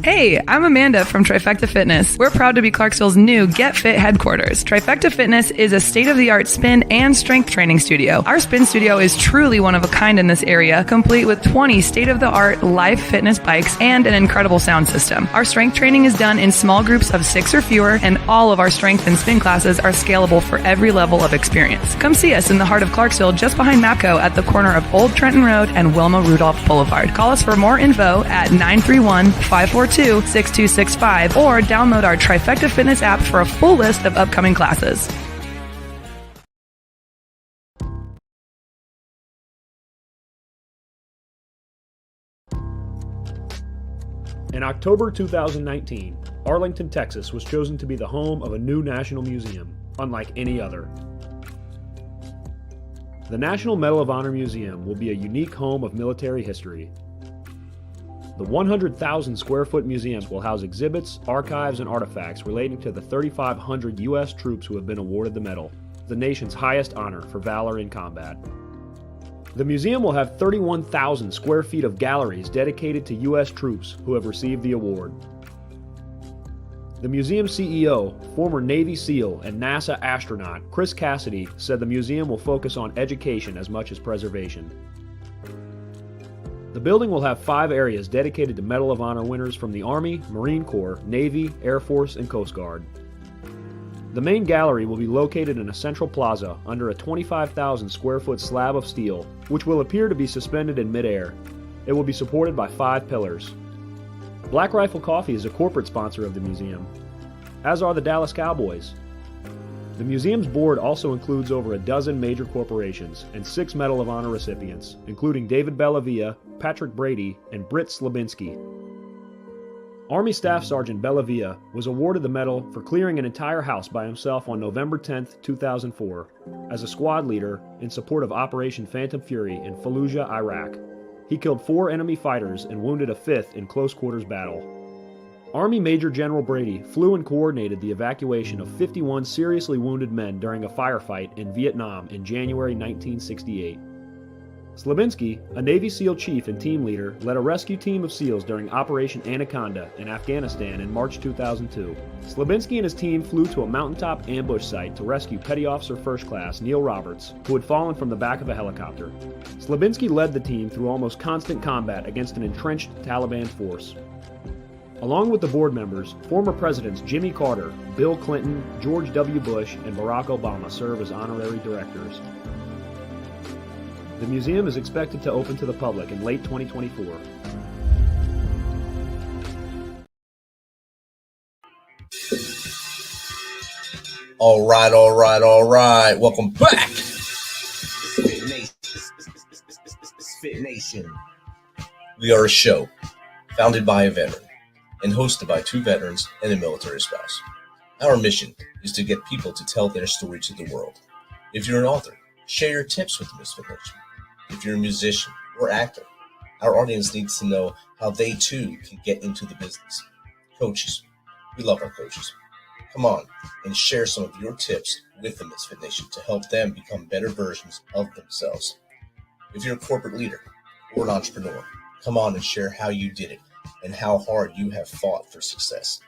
Hey, I'm Amanda from Trifecta Fitness. We're proud to be Clarksville's new Get Fit headquarters. Trifecta Fitness is a state-of-the-art spin and strength training studio. Our spin studio is truly one of a kind in this area, complete with 20 state-of-the-art live fitness bikes and an incredible sound system. Our strength training is done in small groups of 6 or fewer, and all of our strength and spin classes are scalable for every level of experience. Come see us in the heart of Clarksville, just behind MAPCO at the corner of Old Trenton Road and Wilma Rudolph Boulevard. Call us for more info at 931-542-6265 or download our Trifecta Fitness app for a full list of upcoming classes. In October 2019, Arlington, Texas was chosen to be the home of a new national museum, unlike any other. The National Medal of Honor Museum will be a unique home of military history. The 100,000 square foot museum will house exhibits, archives, and artifacts relating to the 3,500 U.S. troops who have been awarded the medal, the nation's highest honor for valor in combat. The museum will have 31,000 square feet of galleries dedicated to U.S. troops who have received the award. The museum CEO, former Navy SEAL and NASA astronaut Chris Cassidy, said the museum will focus on education as much as preservation. The building will have 5 areas dedicated to Medal of Honor winners from the Army, Marine Corps, Navy, Air Force, and Coast Guard. The main gallery will be located in a central plaza under a 25,000 square foot slab of steel, which will appear to be suspended in midair. It will be supported by 5 pillars. Black Rifle Coffee is a corporate sponsor of the museum, as are the Dallas Cowboys. The museum's board also includes over a dozen major corporations and 6 Medal of Honor recipients, including David Bellavia, Patrick Brady, and Britt Slabinski. Army Staff Sergeant Bellavia was awarded the medal for clearing an entire house by himself on November 10, 2004, as a squad leader in support of Operation Phantom Fury in Fallujah, Iraq. He killed 4 enemy fighters and wounded a 5th in close quarters battle. Army Major General Brady flew and coordinated the evacuation of 51 seriously wounded men during a firefight in Vietnam in January 1968. Slabinski, a Navy SEAL chief and team leader, led a rescue team of SEALs during Operation Anaconda in Afghanistan in March 2002. Slabinski and his team flew to a mountaintop ambush site to rescue Petty Officer First Class Neil Roberts, who had fallen from the back of a helicopter. Slabinski led the team through almost constant combat against an entrenched Taliban force. Along with the board members, former presidents Jimmy Carter, Bill Clinton, George W. Bush, and Barack Obama serve as honorary directors. The museum is expected to open to the public in late 2024. All right. Welcome back. MisFitNation. We are a show founded by a veteran and hosted by 2 veterans and a military spouse. Our mission is to get people to tell their story to the world. If you're an author, share your tips with MisFitNation. If you're a musician or actor, our audience needs to know how they too can get into the business. Coaches, we love our coaches. Come on and share some of your tips with the MisFitNation to help them become better versions of themselves. If you're a corporate leader or an entrepreneur, come on and share how you did it and how hard you have fought for success.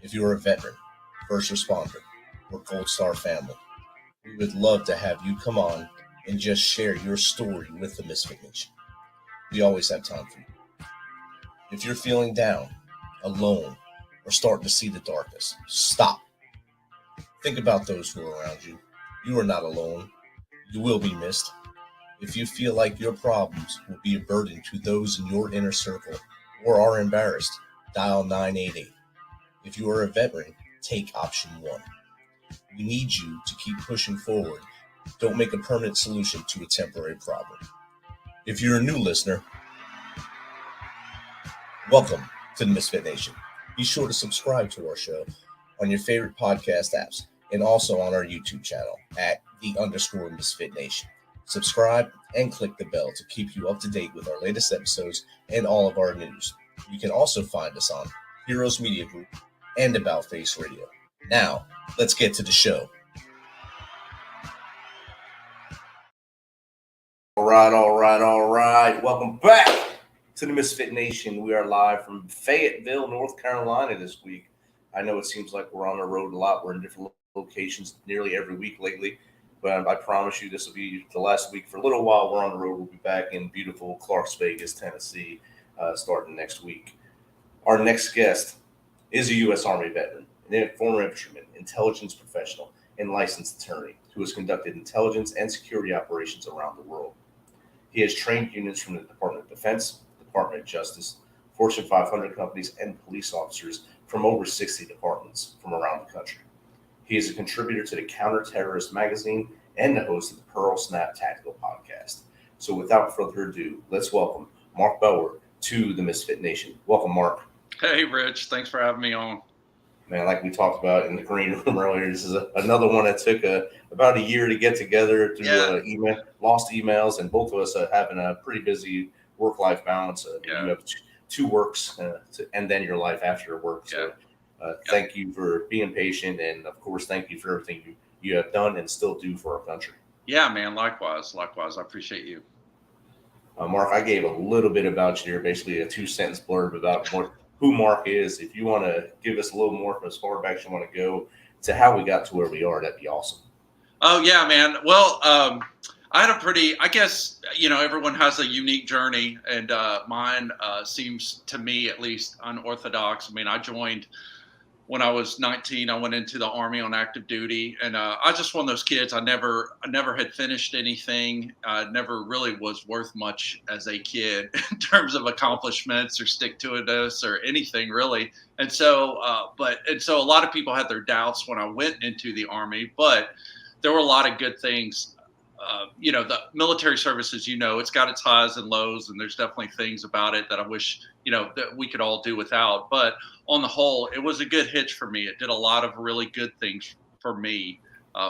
If you are a veteran, first responder, or Gold Star family, we would love to have you come on and just share your story with the MisFitNation. We always have time for you. If you're feeling down, alone, or starting to see the darkness, stop. Think about those who are around you. You are not alone. You will be missed. If you feel like your problems will be a burden to those in your inner circle or are embarrassed, dial 988. If you are a veteran, take option 1. We need you to keep pushing forward. Don't make a permanent solution to a temporary problem. If you're a new listener, welcome to the MisFitNation. Be sure to subscribe to our show on your favorite podcast apps and also on our YouTube channel at @_MisFitNation. Subscribe and click the bell to keep you up to date with our latest episodes and all of our news. You can also find us on Heroes Media Group and About Face Radio. Now, let's get to the show. All right. Welcome back to the Misfit Nation. We are live from Fayetteville, North Carolina this week. I know it seems like we're on the road a lot. We're in different locations nearly every week lately, but I promise you this will be the last week for a little while. We're on the road. We'll be back in beautiful Clarks Vegas, Tennessee, starting next week. Our next guest is a U.S. Army veteran, a former infantryman, intelligence professional, and licensed attorney who has conducted intelligence and security operations around the world. He has trained units from the Department of Defense, Department of Justice, Fortune 500 companies, and police officers from over 60 departments from around the country. He is a contributor to the Counter-Terrorist magazine and the host of the Pearl Snap Tactical podcast. So without further ado, let's welcome Mark Booher to the Misfit Nation. Welcome, Mark. Hey, Rich. Thanks for having me on. Man, like we talked about in the green room earlier, this is another one that took about a year to get together through lost emails, and both of us having a pretty busy work-life balance. You have two works and then your life after work. So thank you for being patient, and of course, thank you for everything you have done and still do for our country. Yeah, man. Likewise. I appreciate you. Mark, I gave a little bit about you here, basically a 2-sentence blurb about who Mark is. If you want to give us a little more from as far back as you want to go to how we got to where we are, that'd be awesome. Oh, yeah, man. Well, I had I guess, everyone has a unique journey, and mine seems to me at least unorthodox. I mean, I joined when I was 19. I went into the Army on active duty, and I was just one of those kids. I never had finished anything. Never really was worth much as a kid in terms of accomplishments or stick-to-itiveness or anything really. And so, so a lot of people had their doubts when I went into the Army, but there were a lot of good things. The military service, as it's got its highs and lows, and there's definitely things about it that I wish, that we could all do without. But on the whole, it was a good hitch for me. It did a lot of really good things for me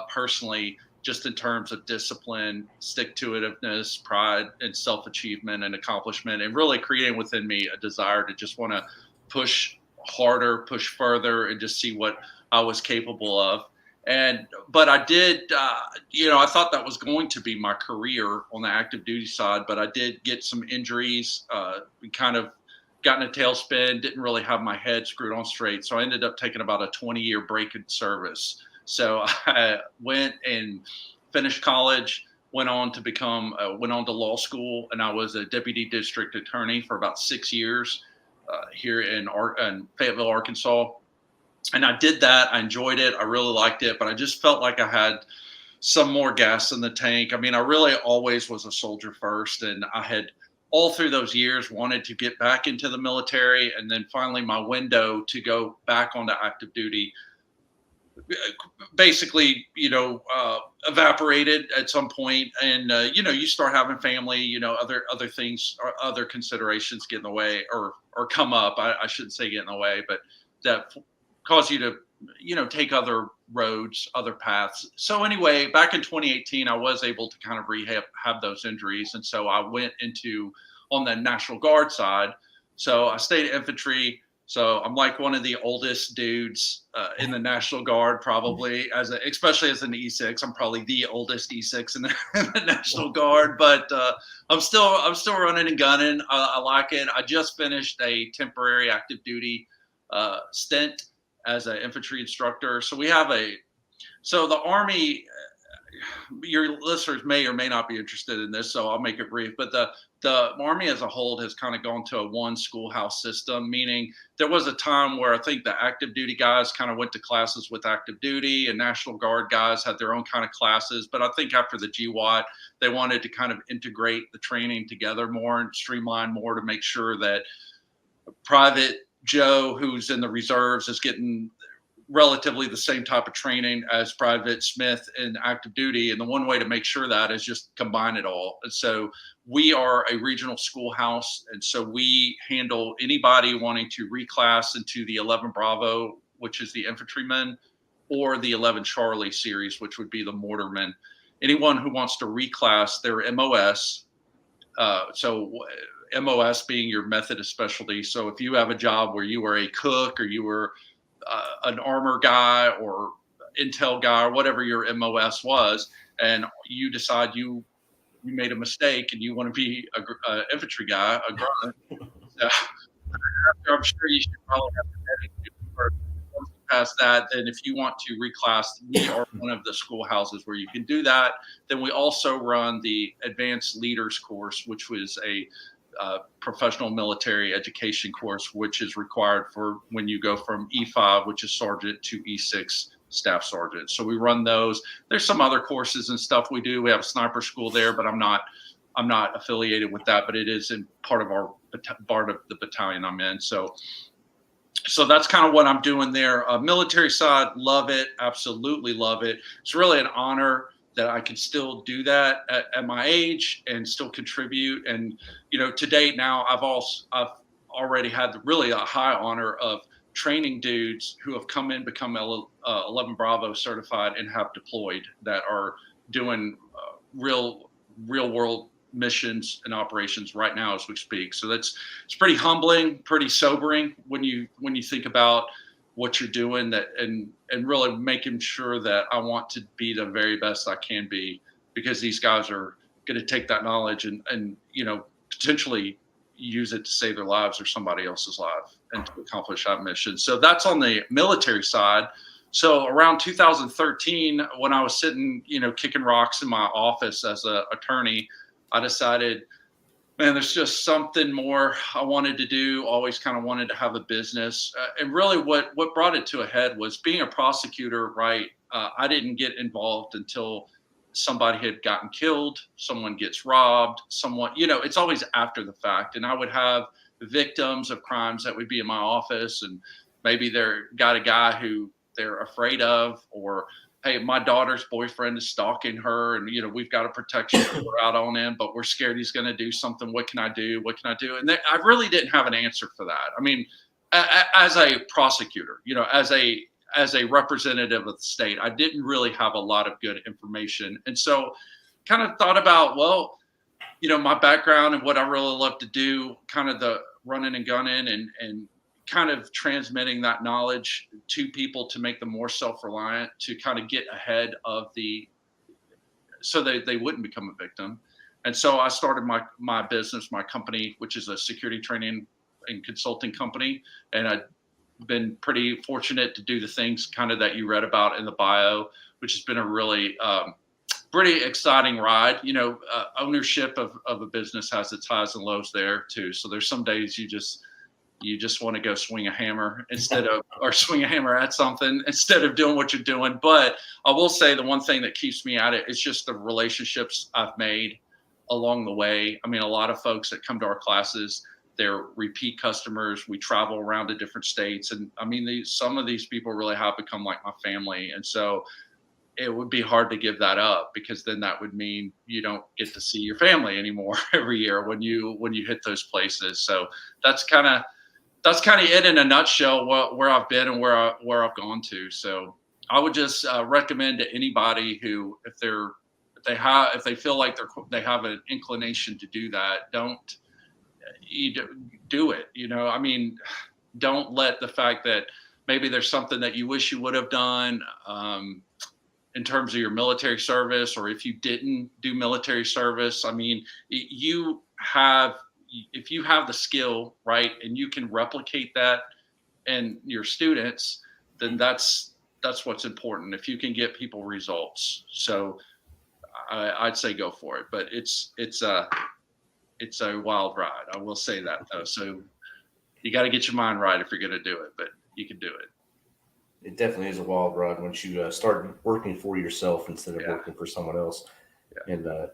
personally, just in terms of discipline, stick-to-itiveness, pride, and self-achievement and accomplishment, and really creating within me a desire to just want to push harder, push further, and just see what I was capable of. But I did, I thought that was going to be my career on the active duty side, but I did get some injuries, kind of got in a tailspin, didn't really have my head screwed on straight. So I ended up taking about a 20-year break in service. So I went and finished college, went on to law school, and I was a deputy district attorney for about 6 years here in Fayetteville, Arkansas. And I did that. I enjoyed it. I really liked it, but I just felt like I had some more gas in the tank. I mean, I really always was a soldier first, and I had all through those years wanted to get back into the military. And then finally my window to go back onto active duty basically, evaporated at some point. And, you start having family, other things or other considerations get in the way or come up. I shouldn't say get in the way, but that cause you to, take other roads, other paths. So anyway, back in 2018, I was able to kind of have those injuries. And so I went on the National Guard side. So I stayed infantry. So I'm like one of the oldest dudes in the National Guard, probably especially as an E6. I'm probably the oldest E6 in the National Guard, but I'm still running and gunning. I like it. I just finished a temporary active duty stint as an infantry instructor. So the Army, your listeners may or may not be interested in this, so I'll make it brief, but the Army as a whole has kind of gone to a one schoolhouse system, meaning there was a time where I think the active duty guys kind of went to classes with active duty, and National Guard guys had their own kind of classes. But I think after the GWAT, they wanted to kind of integrate the training together more and streamline more to make sure that Private Joe, who's in the reserves, is getting relatively the same type of training as Private Smith in active duty. And the one way to make sure that is just combine it all. And so we are a regional schoolhouse. And so we handle anybody wanting to reclass into the 11 Bravo, which is the infantryman, or the 11 Charlie series, which would be the mortarman. Anyone who wants to reclass their MOS, so MOS being your method of specialty. So if you have a job where you were a cook or you were an armor guy or intel guy or whatever your MOS was, and you decide you you made a mistake and you want to be a infantry guy, a grunt. So, I'm sure you should probably have the medic first. Once you pass that, then if you want to reclass, we are one of the schoolhouses where you can do that. Then we also run the advanced leaders course, which was a professional military education course, which is required for when you go from E5, which is sergeant, to E6 staff sergeant. So we run those. There's some other courses and stuff we do. We have a sniper school there, but I'm not affiliated with that, but it is in part of the battalion I'm in. So that's kind of what I'm doing there. Military side, love it. Absolutely love it. It's really an honor that I can still do that at my age and still contribute. And, to date now, I've already had really a high honor of training dudes who have come in, become 11 Bravo certified and have deployed, that are doing real world missions and operations right now as we speak. So it's pretty humbling, pretty sobering when you think about what you're doing, that and really making sure that I want to be the very best I can be, because these guys are going to take that knowledge and potentially use it to save their lives or somebody else's life and to accomplish that mission. So that's on the military side. So around 2013, when I was sitting, kicking rocks in my office as an attorney, I decided, man, there's just something more I wanted to do. Always kind of wanted to have a business. And really what brought it to a head was being a prosecutor, right? I didn't get involved until somebody had gotten killed, someone gets robbed, it's always after the fact. And I would have victims of crimes that would be in my office, and maybe they're got a guy who they're afraid of, or, hey, my daughter's boyfriend is stalking her, and we've got a protection order out on him, but we're scared he's going to do something. What can I do? And I really didn't have an answer for that. I mean, as a prosecutor, as a representative of the state, I didn't really have a lot of good information. And so kind of thought about, well, my background and what I really love to do, kind of the running and gunning and kind of transmitting that knowledge to people to make them more self-reliant, to kind of get ahead of so they wouldn't become a victim. And so I started my business, my company, which is a security training and consulting company. And I've been pretty fortunate to do the things kind of that you read about in the bio, which has been a really pretty exciting ride. Ownership of a business has its highs and lows there too. So there's some days you just want to go swing a hammer or swing a hammer at something instead of doing what you're doing. But I will say the one thing that keeps me at it is just the relationships I've made along the way. I mean, a lot of folks that come to our classes, they're repeat customers. We travel around to different states. And I mean, some of these people really have become like my family. And so it would be hard to give that up, because then that would mean you don't get to see your family anymore every year when you hit those places. So that's kind of it in a nutshell, where I've been and where I've gone to. So I would just recommend to anybody who, if they feel like they have an inclination to do that, do it. I mean, don't let the fact that maybe there's something that you wish you would have done in terms of your military service, or if you didn't do military service. I mean, if you have the skill, right, and you can replicate that in your students, then that's what's important. If you can get people results. So I'd say go for it, but it's a wild ride. I will say that though. So you got to get your mind right if you're going to do it, but you can do it. It definitely is a wild ride once you start working for yourself instead of working for someone else. Yeah. And I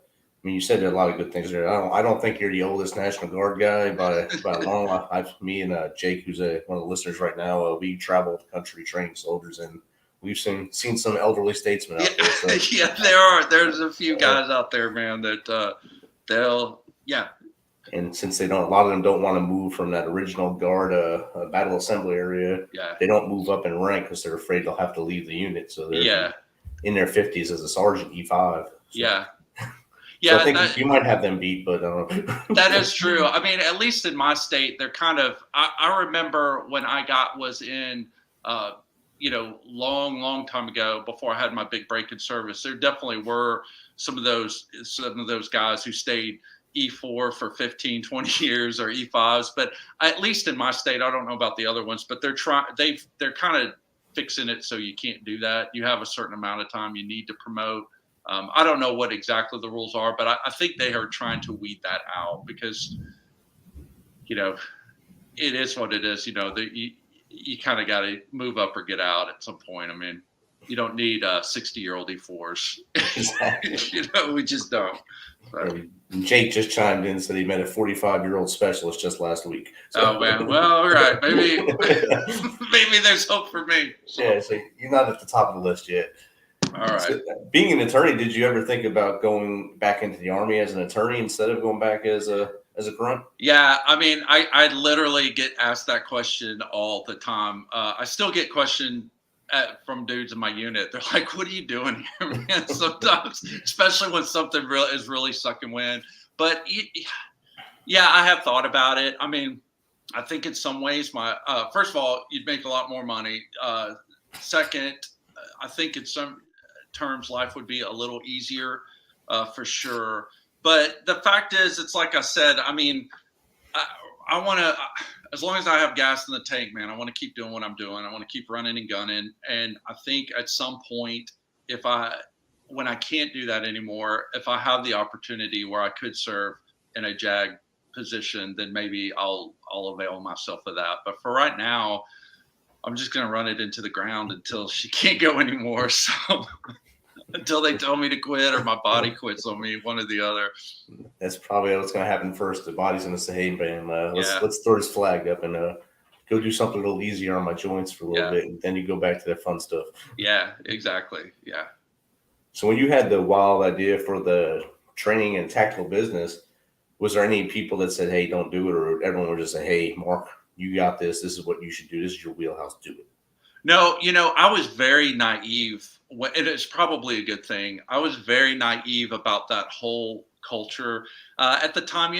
mean, you said a lot of good things there. I don't think you're the oldest National Guard guy by a long way. Me and Jake, who's one of the listeners right now, we travel the country training soldiers, and we've seen some elderly statesmen out there. So. Yeah, there's a few guys out there, man, that they'll. And since a lot of them don't want to move from that original Guard battle assembly area, they don't move up in rank because they're afraid they'll have to leave the unit. So they're in their 50s as a sergeant E5. So. Yeah. So I think you might have them beat, but I don't know. That is true. I mean, at least in my state, they're kind of. I remember when I was in long time ago, before I had my big break in service, there definitely were some of those guys who stayed E4 for 15, 20 years or E5s. But at least in my state, I don't know about the other ones, but they're kind of fixing it so you can't do that. You have a certain amount of time you need to promote. I don't know what exactly the rules are, but I think they are trying to weed that out because, it is what it is. You kind of got to move up or get out at some point. I mean, you don't need 60-year-old E4s. Exactly. We just don't. So. Jake just chimed in and said he met a 45-year-old specialist just last week. So. Oh, man. Well, all right. Maybe there's hope for me. So. Yeah, so you're not at the top of the list yet. All right. So, being an attorney, did you ever think about going back into the Army as an attorney instead of going back as a grunt? Yeah, I mean, I literally get asked that question all the time. I still get questioned from dudes in my unit. They're like, "What are you doing here, man?" Sometimes, especially when something is really sucking wind. But yeah, I have thought about it. I mean, I think in some ways, first of all, you'd make a lot more money. Second, I think in some terms, life would be a little easier, for sure. But the fact is, it's like I said, I mean, I want to, as long as I have gas in the tank, man, I want to keep doing what I'm doing. I want to keep running and gunning. And I think at some point, when I can't do that anymore, if I have the opportunity where I could serve in a JAG position, then maybe I'll avail myself of that. But for right now, I'm just going to run it into the ground until she can't go anymore. So until they tell me to quit or my body quits on me, one or the other. That's probably what's going to happen first. The body's going to say, "Hey, man, let's throw this flag up and go do something a little easier on my joints for a little bit." And then you go back to that fun stuff. Yeah, exactly. Yeah. So when you had the wild idea for the training and tactical business, was there any people that said, "Hey, don't do it," or everyone would just say, "Hey, Mark, you got this. This is what you should do. This is your wheelhouse. Do it"? No, I was very naive. And it's probably a good thing. I was very naive about that whole culture at the time.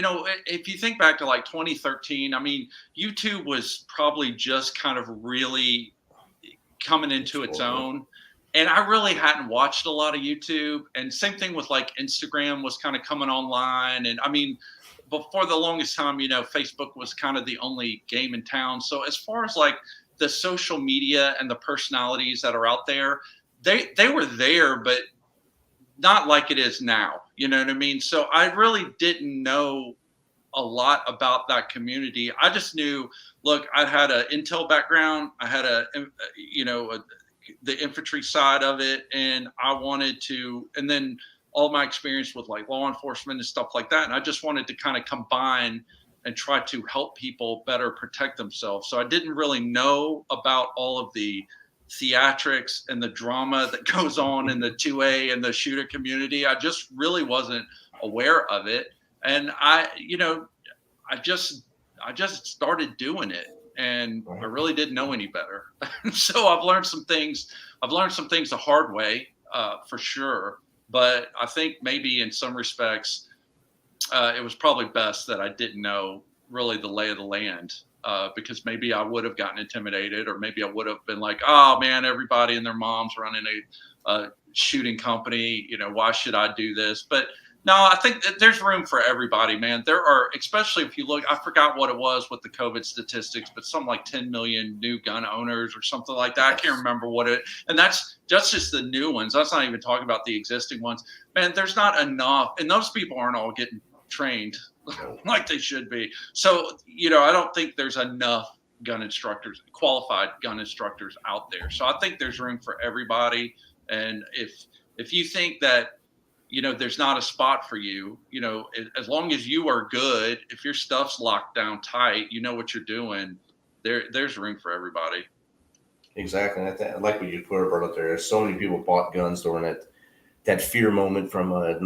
If you think back to like 2013, I mean, YouTube was probably just kind of really coming into its own. And I really hadn't watched a lot of YouTube. And same thing with like Instagram was kind of coming online. And I mean, before the longest time, Facebook was kind of the only game in town. So as far as like the social media and the personalities that are out there, they were there, but not like it is now. You know what I mean? So I really didn't know a lot about that community. I just knew, look, I had an intel background. I had the infantry side of it, and I wanted to, and then all my experience with like law enforcement and stuff like that. And I just wanted to kind of combine and try to help people better protect themselves. So I didn't really know about all of the theatrics and the drama that goes on in the 2A and the shooter community. I just really wasn't aware of it. And I just started doing it, and I really didn't know any better. So I've learned some things the hard way, for sure. But I think maybe in some respects, it was probably best that I didn't know really the lay of the land. Because maybe I would have gotten intimidated, or maybe I would have been like, "Oh man, everybody and their mom's running a shooting company. Why should I do this?" But no, I think that there's room for everybody, man. There are, especially if you look, I forgot what it was with the COVID statistics, but something like 10 million new gun owners or something like that. I can't remember and that's just the new ones. That's not even talking about the existing ones. Man, there's not enough, and those people aren't all getting trained like they should be. So, I don't think there's enough qualified gun instructors out there. So I think there's room for everybody. And if you think that, there's not a spot for you, as long as you are good, if your stuff's locked down tight, you know what you're doing, there's room for everybody. Exactly. I like what you put up there. So many people bought guns during that fear moment from late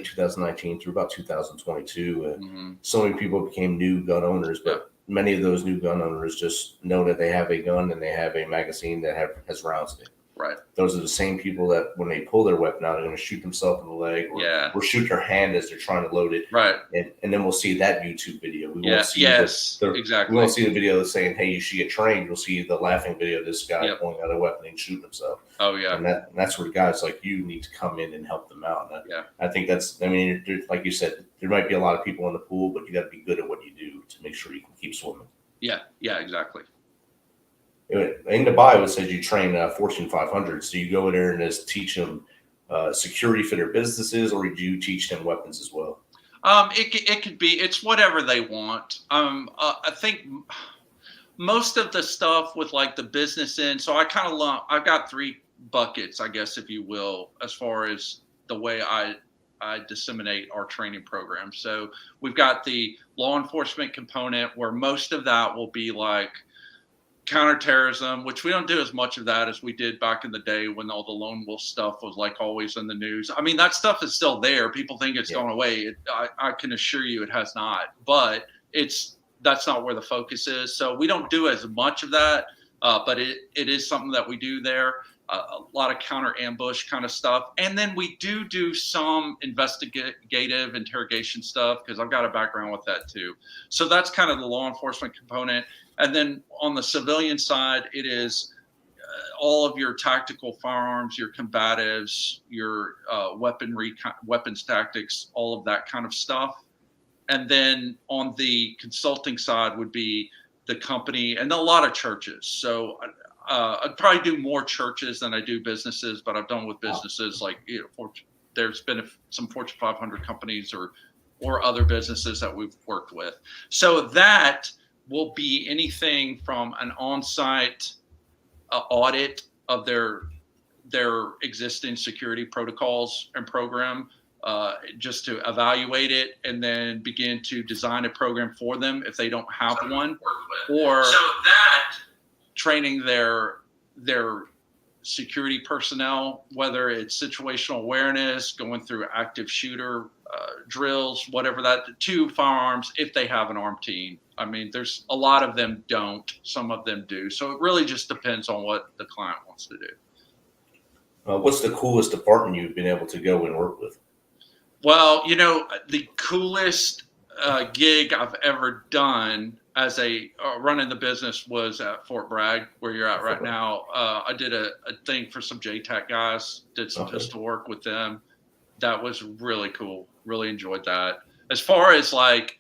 2019 through about 2022. So many people became new gun owners, but many of those new gun owners just know that they have a gun and they have a magazine that has rounds in it. Right. Those are the same people that when they pull their weapon out, they're going to shoot themselves in the leg or shoot their hand as they're trying to load it. Right. And then we'll see that YouTube video. We won't see exactly. We won't see the video saying, hey, you should get trained. We'll see the laughing video of this guy pulling out a weapon and shooting himself. Oh, yeah. And that's where guys like you need to come in and help them out. And I think that's, I mean, like you said, there might be a lot of people in the pool, but you got to be good at what you do to make sure you can keep swimming. Yeah, exactly. In the bio, it says you train Fortune 500. So you go in there and just teach them security for their businesses, or do you teach them weapons as well? It could be, it's whatever they want. I think most of the stuff with like the business end. So I've got 3 buckets, I guess, if you will, as far as the way I disseminate our training program. So we've got the law enforcement component, where most of that will be like counterterrorism, which we don't do as much of that as we did back in the day when all the lone wolf stuff was like always in the news. I mean, that stuff is still there. People think it's gone away. I can assure you it has not, but that's not where the focus is. So we don't do as much of that, but it is something that we do there. A lot of counter ambush kind of stuff. And then we do some investigative interrogation stuff, because I've got a background with that too. So that's kind of the law enforcement component. And then on the civilian side, it is all of your tactical firearms, your combatives, your weapons tactics, all of that kind of stuff. And then on the consulting side would be the company and a lot of churches. So I'd probably do more churches than I do businesses, but I've done with businesses like, there's been some Fortune 500 companies or other businesses that we've worked with. So that will be anything from an on-site audit of their existing security protocols and program, just to evaluate it and then begin to design a program for them if they don't have one, or training their security personnel, whether it's situational awareness, going through active shooter drills, whatever that, to firearms if they have an armed team. I mean, there's a lot of them don't, some of them do. So it really just depends on what the client wants to do. What's the coolest department you've been able to go and work with? Well, the coolest gig I've ever done as a running the business was at Fort Bragg, where you're at right now. I did a thing for some JTAC guys, did some pistol work with them. That was really cool. Really enjoyed that. As far as like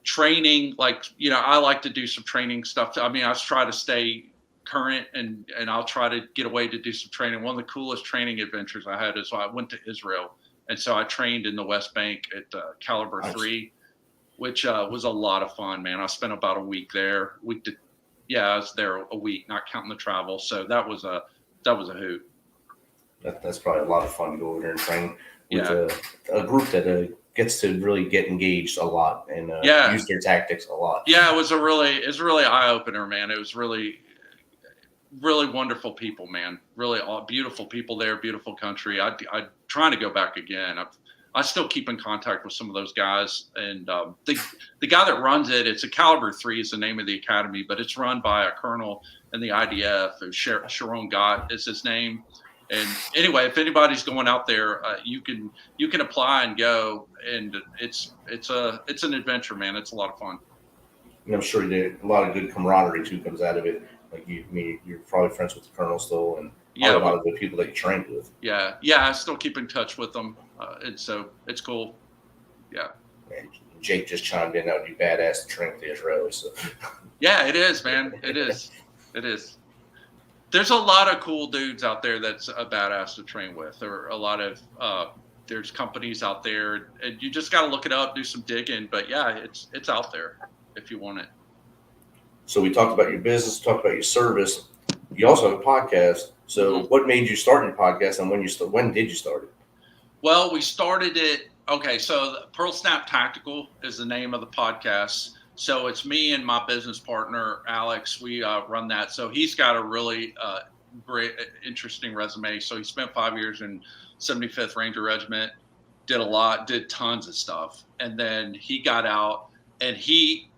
training, like, I like to do some training stuff. I mean, I try to stay current and I'll try to get away to do some training. One of the coolest training adventures I had is I went to Israel. And so I trained in the West Bank at Caliber 3, which was a lot of fun, man. I spent about a week there. I was there a week, not counting the travel. So that was a hoot. That's probably a lot of fun to go over there and train with a group that gets to really get engaged a lot and use their tactics a lot. Yeah, it was really eye opener, man. It was really, really wonderful people, man. Really beautiful people there, beautiful country. I'm trying to go back again. I still keep in contact with some of those guys, and the guy that runs it, it's a Caliber 3 is the name of the academy, but it's run by a colonel in the IDF. Sharon Gott is his name. And anyway, if anybody's going out there, you can apply and go, and it's an adventure, man. It's a lot of fun. And I'm sure a lot of good camaraderie too comes out of it. Like you're probably friends with the colonel still, and a lot of the people that you trained with. Yeah, I still keep in touch with them, and so it's cool. Yeah. And Jake just chimed in. That would be badass to train with the Israelis. So. Yeah, it is, man. It is. It is. There's a lot of cool dudes out there that's a badass to train with. There are a lot of there's companies out there, and you just got to look it up, do some digging. But yeah, it's out there if you want it. So we talked about your business, talked about your service. You also have a podcast. So what made you start your podcast, and when did you start it? Well, we started it. Okay, so Pearl Snap Tactical is the name of the podcast. So it's me and my business partner, Alex. We run that. So he's got a really great, interesting resume. So he spent 5 years in 75th Ranger Regiment, did tons of stuff. And then he got out and he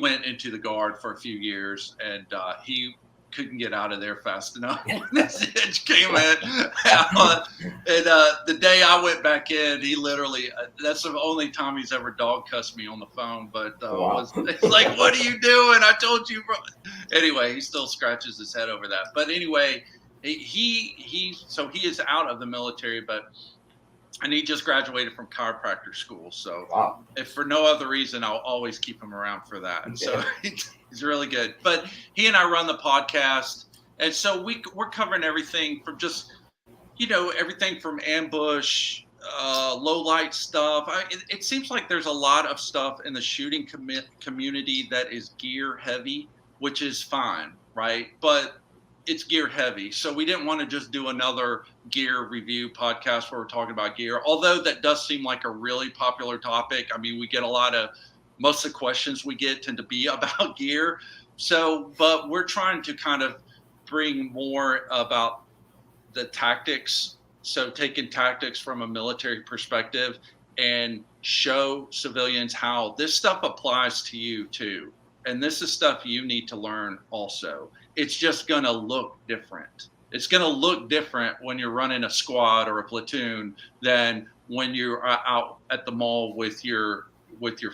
went into the Guard for a few years. And he couldn't get out of there fast enough when this hitch came in. And the day I went back in, he literally, that's the only time he's ever dog cussed me on the phone. But it's like, what are you doing? I told you, bro. Anyway, he still scratches his head over that. But anyway, he is out of the military, and he just graduated from chiropractor school. So if for no other reason, I'll always keep him around for that. And so he's really good. But he and I run the podcast. And so we're covering everything from just, everything from ambush, low light stuff. It seems like there's a lot of stuff in the shooting community that is gear heavy, which is fine, right? But it's gear heavy. So we didn't want to just do another gear review podcast where we're talking about gear, although that does seem like a really popular topic. I mean, we get most of the questions we get tend to be about gear. So, but we're trying to kind of bring more about the tactics. So taking tactics from a military perspective and show civilians how this stuff applies to you too. And this is stuff you need to learn also. It's just going to look different. It's going to look different when you're running a squad or a platoon than when you're out at the mall with your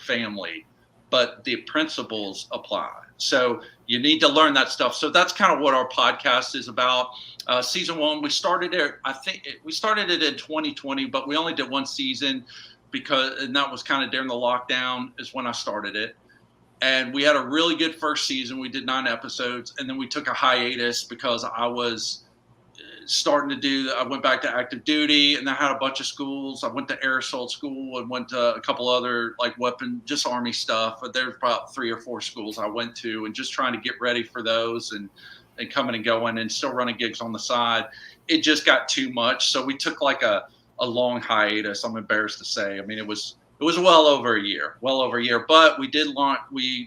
family. But the principles apply. So you need to learn that stuff. So that's kind of what our podcast is about. Season 1, we started it in 2020, but we only did one season and that was kind of during the lockdown is when I started it. And we had a really good first season. We did 9 episodes, and then we took a hiatus because I was I went back to active duty, and I had a bunch of schools. I went to air assault school and went to a couple other just Army stuff. But there's about 3 or 4 schools I went to, and just trying to get ready for those and coming and going and still running gigs on the side. It just got too much. So we took a long hiatus. I'm embarrassed to say. I mean, it was well over a year, but we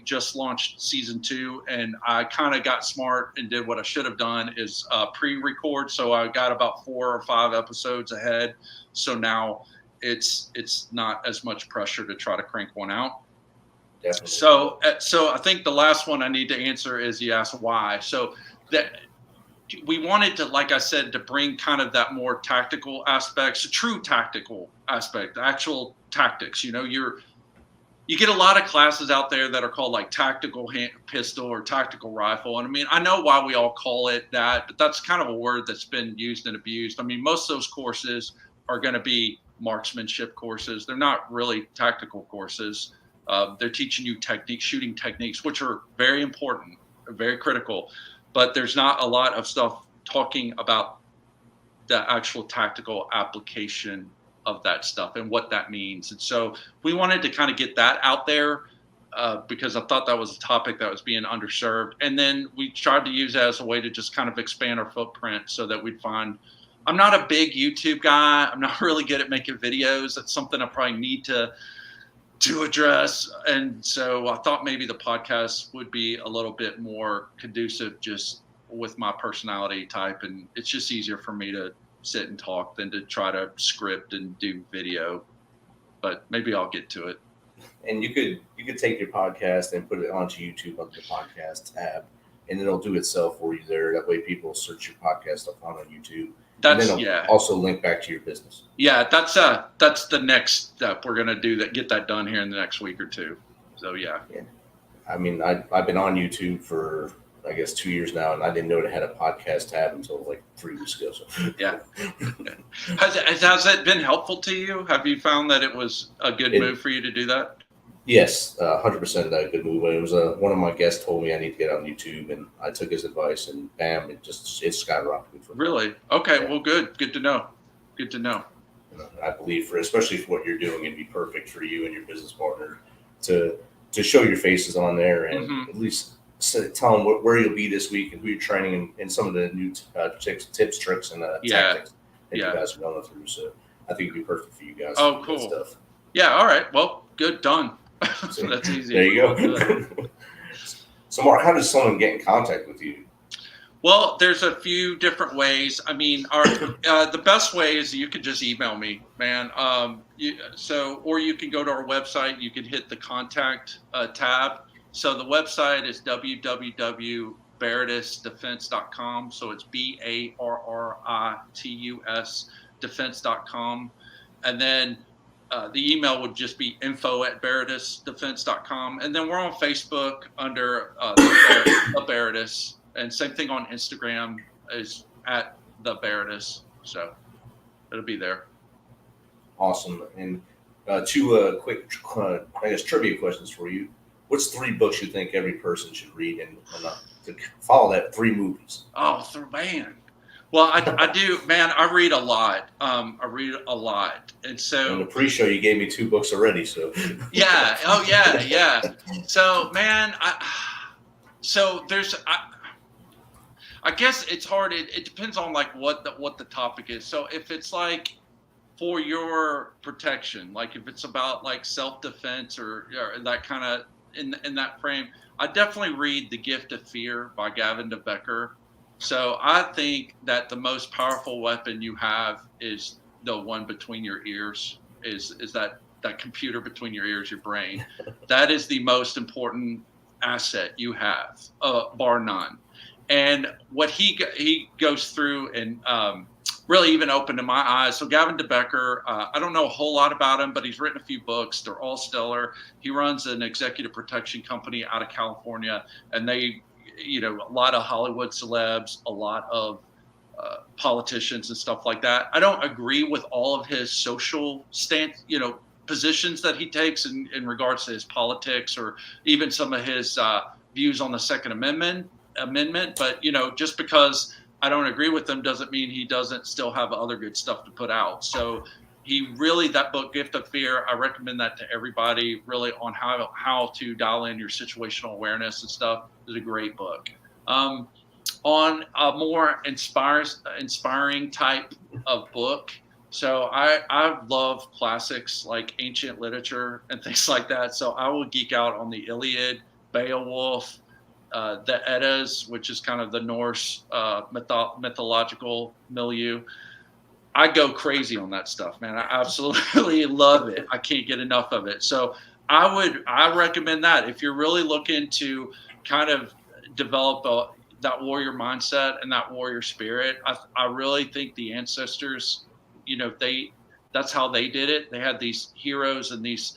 just launched season 2, and I kind of got smart and did what I should have done is pre-record. So I got about 4 or 5 episodes ahead. So now it's not as much pressure to try to crank one out. Definitely. So I think the last one I need to answer is you asked why. So that we wanted to, like I said, to bring kind of that more tactical aspects, a true tactical aspect, actual tactics. You get a lot of classes out there that are called tactical pistol or tactical rifle. And I mean, I know why we all call it that, but that's kind of a word that's been used and abused. I mean, most of those courses are going to be marksmanship courses. They're not really tactical courses. They're teaching you shooting techniques, which are very important, very critical. But there's not a lot of stuff talking about the actual tactical application of that stuff and what that means. And so we wanted to kind of get that out there because I thought that was a topic that was being underserved. And then we tried to use that as a way to just kind of expand our footprint so that we'd find, I'm not a big YouTube guy. I'm not really good at making videos. That's something I probably need to address. And so I thought maybe the podcast would be a little bit more conducive just with my personality type. And it's just easier for me to sit and talk than to try to script and do video, but maybe I'll get to it. And you could take your podcast and put it onto YouTube on the podcast tab, and it'll do itself for you there. That way people search your podcast up on YouTube. Also link back to your business. Yeah, that's the next step. We're gonna do that. Get that done here in the next week or two. So yeah. I mean, I've been on YouTube for I guess 2 years now, and I didn't know it had a podcast tab until 3 weeks ago. So yeah. Has it been helpful to you? Have you found that it was a good move for you to do that? Yes, 100% a good move. It was one of my guests told me I need to get on YouTube, and I took his advice, and bam, it skyrocketed. Really? Okay. Yeah. Well, good. Good to know. Good to know. I believe especially for what you're doing, it'd be perfect for you and your business partner to show your faces on there and at least tell them where you'll be this week and who you're training and some of the new tips, tricks, and tactics that you guys are going through. So I think it'd be perfect for you guys. Oh, cool. Stuff. Yeah. All right. Well, good. Done. So that's easy. There you go. So, Mark, how does someone get in contact with you? Well, there's a few different ways. I mean, the best way is you can just email me, man. Or you can go to our website. You can hit the contact tab. So the website is www.misfitnation, barritusdefense.com. So it's BARRITUS defense.com. And then the email would just be info@barritusdefense.com. And then we're on Facebook under the Barritus. And same thing on Instagram is at the Barritus. So it'll be there. Awesome. And two quick, I guess, trivia questions for you. What's 3 books you think every person should read, and to follow that, 3 movies? Oh, man. Well, I do, man. I read a lot. And so in the pre-show, you gave me 2 books already. So yeah. Oh, yeah. So, man, I guess it's hard. It depends on like what the topic is. So if it's like for your protection, like if it's about like self-defense or that kind of in that frame, I definitely read The Gift of Fear by Gavin de Becker. So I think that the most powerful weapon you have is the one between your ears, is that computer between your ears, your brain. That is the most important asset you have, bar none. And what he goes through and really even opened my eyes. So Gavin de Becker, I don't know a whole lot about him, but he's written a few books. They're all stellar. He runs an executive protection company out of California, and they, a lot of Hollywood celebs, a lot of politicians and stuff like that. I don't agree with all of his social stance, positions that he takes in regards to his politics or even some of his views on the Second Amendment. But, just because I don't agree with them doesn't mean he doesn't still have other good stuff to put out. So that book, Gift of Fear, I recommend that to everybody really on how to dial in your situational awareness and stuff. Is a great book. On a more inspiring type of book. So I love classics like ancient literature and things like that. So I will geek out on the Iliad, Beowulf, the Eddas, which is kind of the Norse mythological milieu. I go crazy on that stuff, man. I absolutely love it. I can't get enough of it. So I recommend that if you're really looking to kind of develop that warrior mindset and that warrior spirit. I really think the ancestors, that's how they did it. They had these heroes and these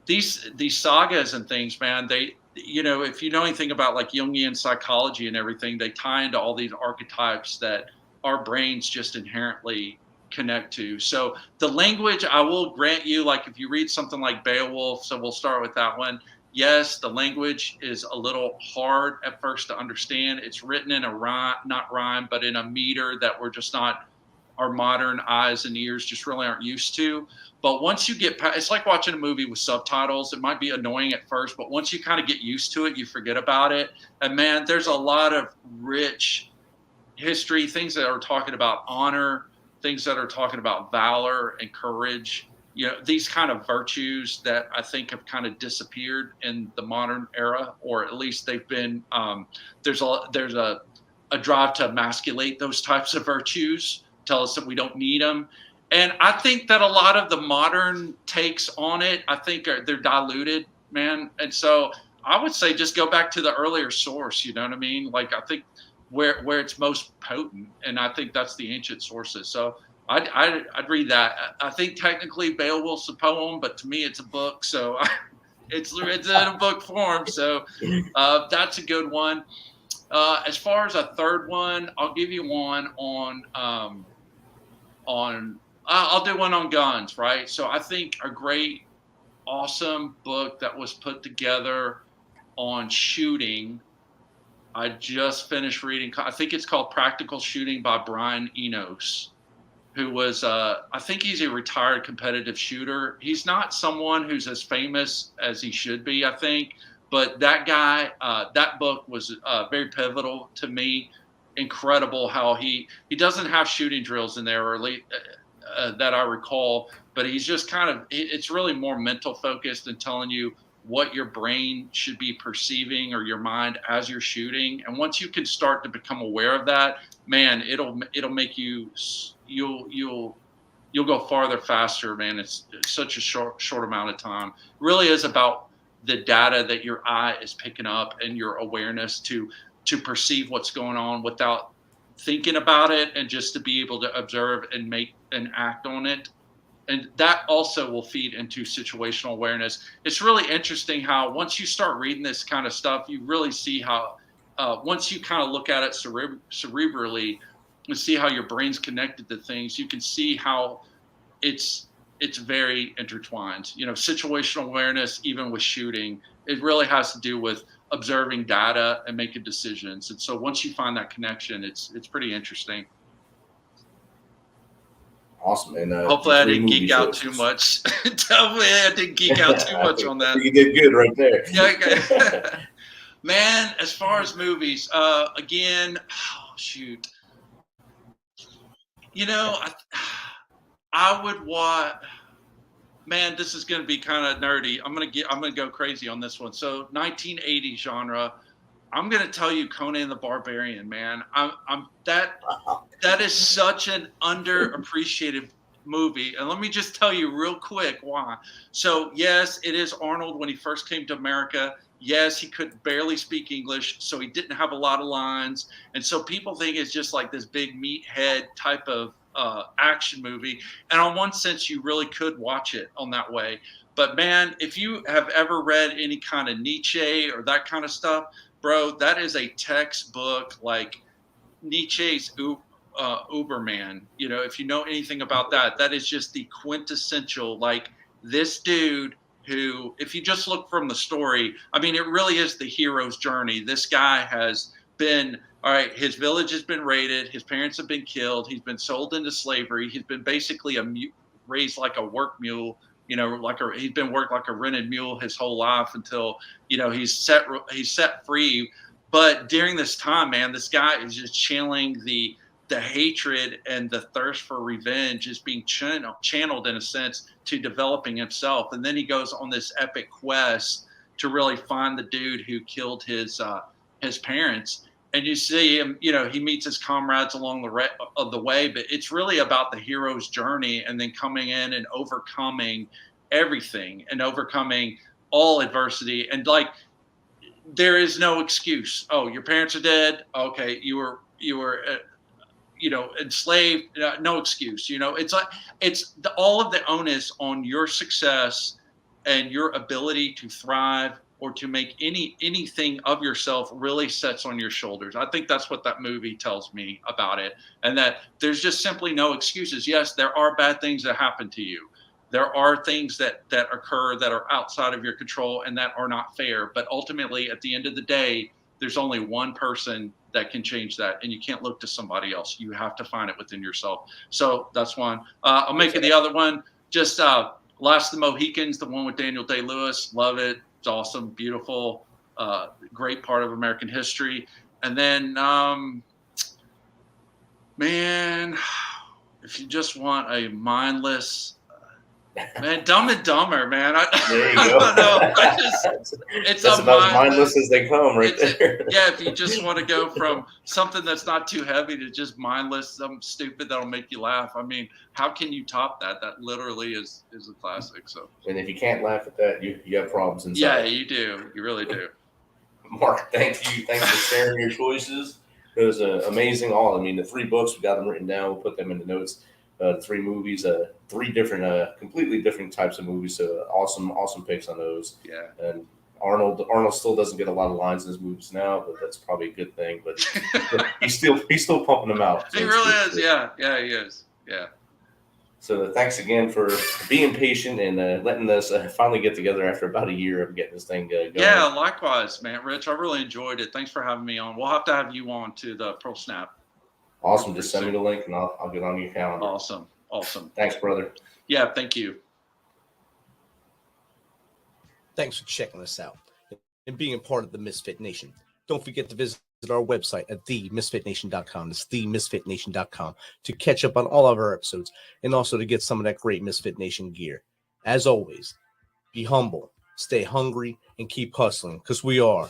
sagas and things, man. If you know anything about like Jungian psychology and everything, they tie into all these archetypes that our brains just inherently connect to. So the language, I will grant you, like if you read something like Beowulf, so we'll start with that one. Yes, the language is a little hard at first to understand. It's written in a rhyme, not rhyme, but in a meter that we're just not, our modern eyes and ears just really aren't used to. But once you get past, it's like watching a movie with subtitles. It might be annoying at first, but once you kind of get used to it, you forget about it. And man, there's a lot of rich history, things that are talking about honor, things that are talking about valor and courage. These kind of virtues that I think have kind of disappeared in the modern era, or at least they've been, there's a drive to emasculate those types of virtues, tell us that we don't need them. And I think that a lot of the modern takes on it, I think they're diluted, man. And so I would say just go back to the earlier source, you know what I mean? Like I think where it's most potent, and I think that's the ancient sources. So I'd read that. I think technically Beowulf's a poem, but to me it's a book. So it's in a book form. So that's a good one. As far as a third one, I'll give you one I'll do one on guns, right? So I think a great, awesome book that was put together on shooting. I just finished reading, I think it's called Practical Shooting by Brian Enos, who was, I think he's a retired competitive shooter. He's not someone who's as famous as he should be, I think, but that guy, that book was very pivotal to me. Incredible how he doesn't have shooting drills in there, or at least that I recall, but he's just kind of, it's really more mental focused and telling you what your brain should be perceiving, or your mind, as you're shooting. And once you can start to become aware of that, man, it'll make you, you'll go farther faster, man. It's such a short amount of time. It really is about the data that your eye is picking up and your awareness to to perceive what's going on without thinking about it, and just to be able to observe and make and act on it. And that also will feed into situational awareness. It's really interesting how once you start reading this kind of stuff, you really see how once you kind of look at it cerebrally and see how your brain's connected to things, you can see how it's very intertwined. You know, situational awareness, even with shooting, it really has to do with observing data and making decisions. And so once you find that connection, it's pretty interesting. Awesome. And hopefully I didn't geek out too much. Hopefully I didn't geek out too much on that. You did good right there. Yeah, okay. Man, as far as movies, again, shoot. You know, I would watch. Man, this is going to be kind of nerdy. I'm going to go crazy on this one. So 1980 genre. I'm going to tell you Conan the Barbarian, man. That is such an underappreciated movie. And let me just tell you real quick why. So yes, it is Arnold when he first came to America. Yes, he could barely speak English, so he didn't have a lot of lines. And so people think it's just like this big meathead type of action movie. And on one sense, you really could watch it on that way. But man, if you have ever read any kind of Nietzsche or that kind of stuff, bro, that is a textbook, like Nietzsche's Uberman. You know, if you know anything about that, that is just the quintessential, like this dude who, if you just look from the story, I mean, it really is the hero's journey. This guy has been, all right, his village has been raided. His parents have been killed. He's been sold into slavery. He's been basically raised like a work mule. You know, he's been worked like a rented mule his whole life until, you know, he's set free. But during this time, man, this guy is just channeling the hatred and the thirst for revenge is being channeled in a sense to developing himself. And then he goes on this epic quest to really find the dude who killed his parents. And you see him, you know, he meets his comrades along the way, but it's really about the hero's journey and then coming in and overcoming everything and overcoming all adversity. And like, there is no excuse. Oh, your parents are dead. Okay. You were, you know, enslaved. No excuse. You know, it's like, all of the onus on your success and your ability to thrive or to make anything of yourself really sets on your shoulders. I think that's what that movie tells me about it. And that there's just simply no excuses. Yes, there are bad things that happen to you. There are things that occur that are outside of your control and that are not fair. But ultimately, at the end of the day, there's only one person that can change that. And you can't look to somebody else. You have to find it within yourself. So that's one. I'm making the other one just Last of the Mohicans, the one with Daniel Day-Lewis. Love it. It's awesome, beautiful, great part of American history. And then, man, if you just want a mindless, man, Dumb and Dumber, man. There you go. I don't know. It's that's about as mindless as they come, right there. Yeah, if you just want to go from something that's not too heavy to just mindless, something stupid that'll make you laugh. I mean, how can you top that? That literally is a classic. So, and if you can't laugh at that, you have problems inside. Yeah, you do. You really do. Mark, thank you. Thanks for sharing your choices. It was amazing. I mean, the 3 books, we got them written down. We'll put them in the notes. 3 movies, 3 different, completely different types of movies. So awesome picks on those. Yeah. And Arnold still doesn't get a lot of lines in his movies now, but that's probably a good thing. But he's still pumping them out. So he really is. Yeah, he is. Yeah. So thanks again for being patient and letting us finally get together after about a year of getting this thing going. Yeah, likewise, man. Rich, I really enjoyed it. Thanks for having me on. We'll have to have you on to the Pro Snap. Awesome. Just send me the link and I'll get on your calendar. Awesome. Thanks, brother. Yeah, thank you. Thanks for checking us out and being a part of the Misfit Nation. Don't forget to visit our website at themisfitnation.com. It's themisfitnation.com to catch up on all of our episodes and also to get some of that great Misfit Nation gear. As always, be humble, stay hungry, and keep hustling because we are